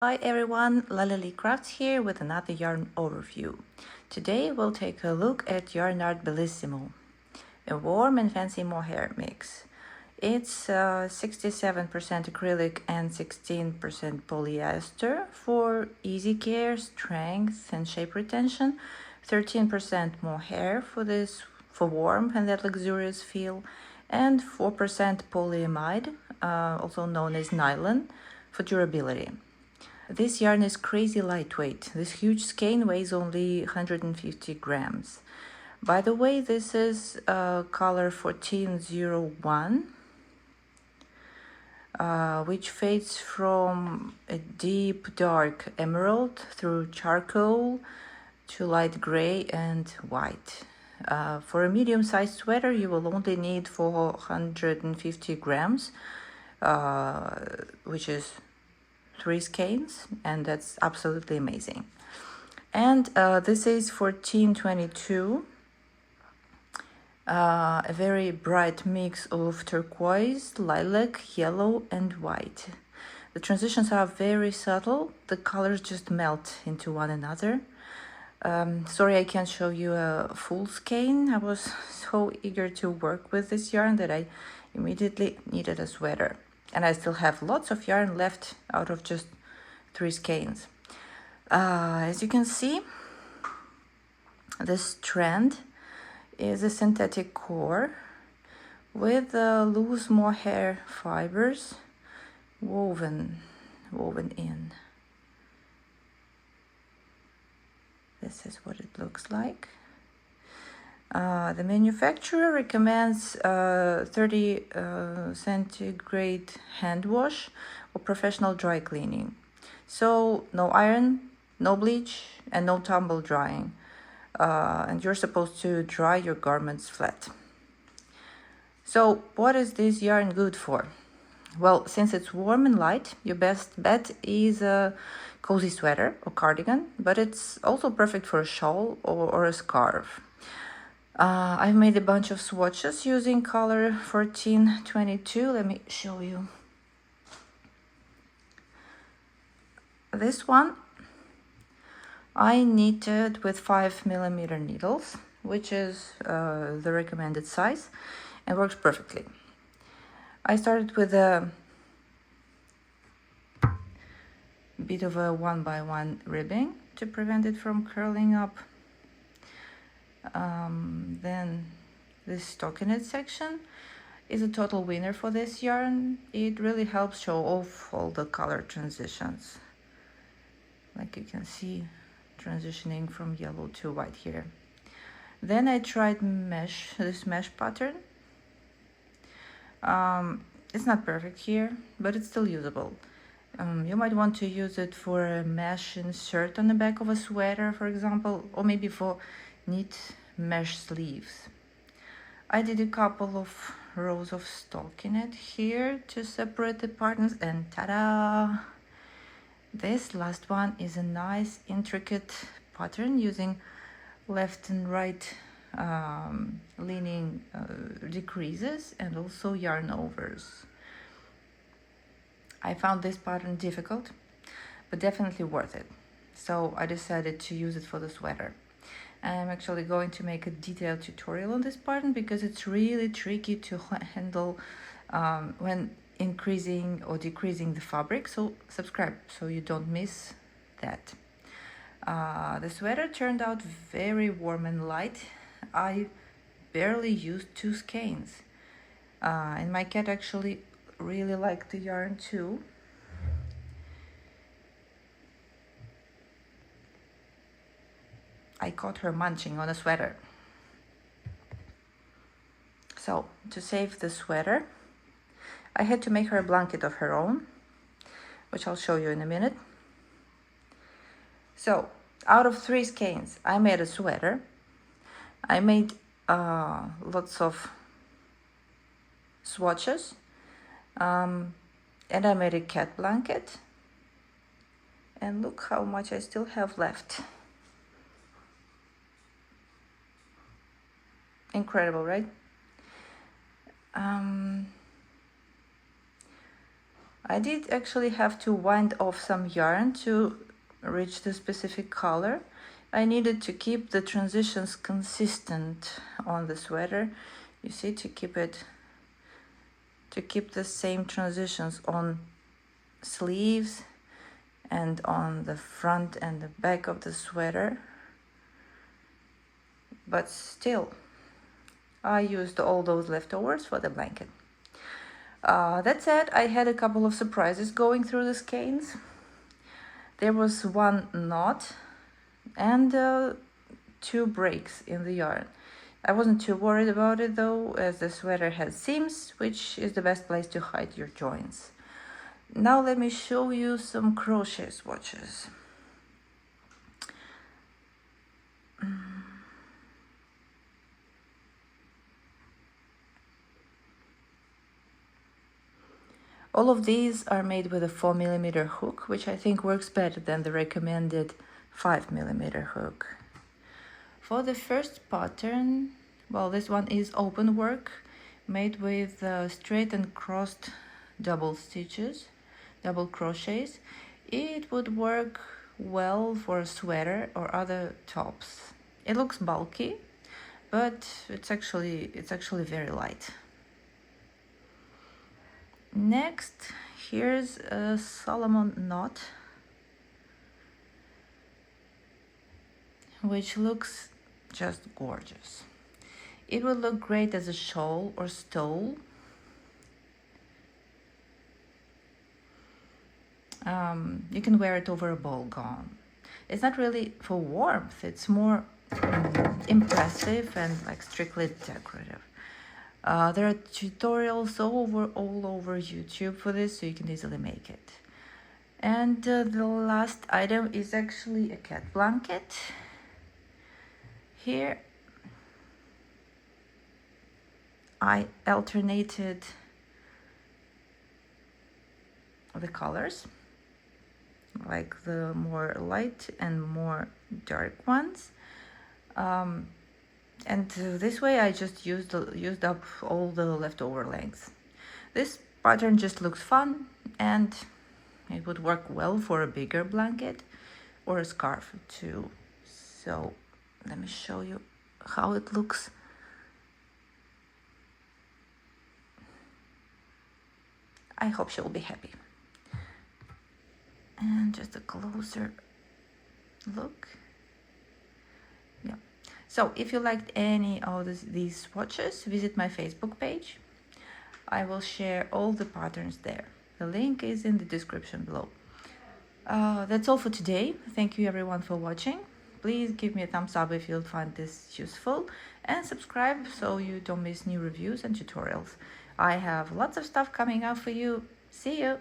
Hi everyone, Laleli Crafts here with another yarn overview. Today we'll take a look at Yarnart Bellissimo, a warm and fancy mohair mix. It's 67% acrylic and 16% polyester for easy care, strength and shape retention, 13% mohair for warmth and that luxurious feel, and 4% polyamide, also known as nylon, for durability. This yarn is crazy lightweight. This huge skein weighs only 150 grams. By the way, this is color 1401, which fades from a deep dark emerald through charcoal to light gray and white. For a medium-sized sweater, you will only need 450 grams, which is 3 skeins, and that's absolutely amazing. And this is 1422, a very bright mix of turquoise, lilac, yellow and white. The transitions are very subtle. The colors just melt into one another. Sorry I can't show you a full skein. I was so eager to work with this yarn that I immediately needed a sweater. And I still have lots of yarn left out of just 3 skeins. As you can see, this strand is a synthetic core with loose mohair fibers woven in. This is what it looks like. The manufacturer recommends 30 centigrade hand wash or professional dry cleaning. So no iron, no bleach, and no tumble drying. And you're supposed to dry your garments flat. So what is this yarn good for? Well, since it's warm and light, your best bet is a cozy sweater or cardigan, but it's also perfect for a shawl or a scarf. I've made a bunch of swatches using color 1422. Let me show you. This one I knitted with 5mm needles, which is the recommended size, and works perfectly. I started with a bit of a 1x1 ribbing to prevent it from curling up. Then this stockinette section is a total winner for this yarn. It really helps show off all the color transitions. Like you can see, transitioning from yellow to white here. Then I tried this mesh pattern. It's not perfect here, but it's still usable. You might want to use it for a mesh insert on the back of a sweater, for example, or maybe for neat mesh sleeves. I did a couple of rows of stockinette here to separate the patterns, and ta-da! This last one is a nice intricate pattern using left and right leaning decreases and also yarn overs. I found this pattern difficult, but definitely worth it. So I decided to use it for the sweater. I'm actually going to make a detailed tutorial on this pattern because it's really tricky to handle when increasing or decreasing the fabric. So subscribe so you don't miss that. The sweater turned out very warm and light. I barely used 2 skeins. And my cat actually really liked the yarn too. I caught her munching on a sweater. So, to save the sweater, I had to make her a blanket of her own, which I'll show you in a minute. So, out of 3 skeins, I made a sweater. I made lots of swatches, and I made a cat blanket. And look how much I still have left. Incredible, right? I did actually have to wind off some yarn to reach the specific color. I needed to keep the transitions consistent on the sweater. You see, to keep the same transitions on sleeves and on the front and the back of the sweater. But still, I used all those leftovers for the blanket. That said, I had a couple of surprises going through the skeins. There was one knot and 2 breaks in the yarn. I wasn't too worried about it though, as the sweater has seams, which is the best place to hide your joints. Now let me show you some crochet swatches. All of these are made with a 4mm hook, which I think works better than the recommended 5mm hook. For the first pattern, well, this one is open work, made with straight and crossed double stitches, double crochets. It would work well for a sweater or other tops. It looks bulky, but it's actually very light. Next, here's a Solomon knot, which looks just gorgeous. It would look great as a shawl or stole. You can wear it over a ball gown. It's not really for warmth, it's more impressive and like strictly decorative. There are tutorials all over YouTube for this, so you can easily make it. And the last item is actually a cat blanket. Here I alternated the colors, like the more light and more dark ones. And this way I just used up all the leftover lengths. This pattern just looks fun, and it would work well for a bigger blanket or a scarf too. So let me show you how it looks. I hope she'll be happy. And just a closer look. Yeah. So if you liked any of these swatches, visit my Facebook page. I will share all the patterns there. The link is in the description below. That's all for today. Thank you everyone for watching. Please give me a thumbs up if you find this useful, and subscribe so you don't miss new reviews and tutorials. I have lots of stuff coming up for you. See you!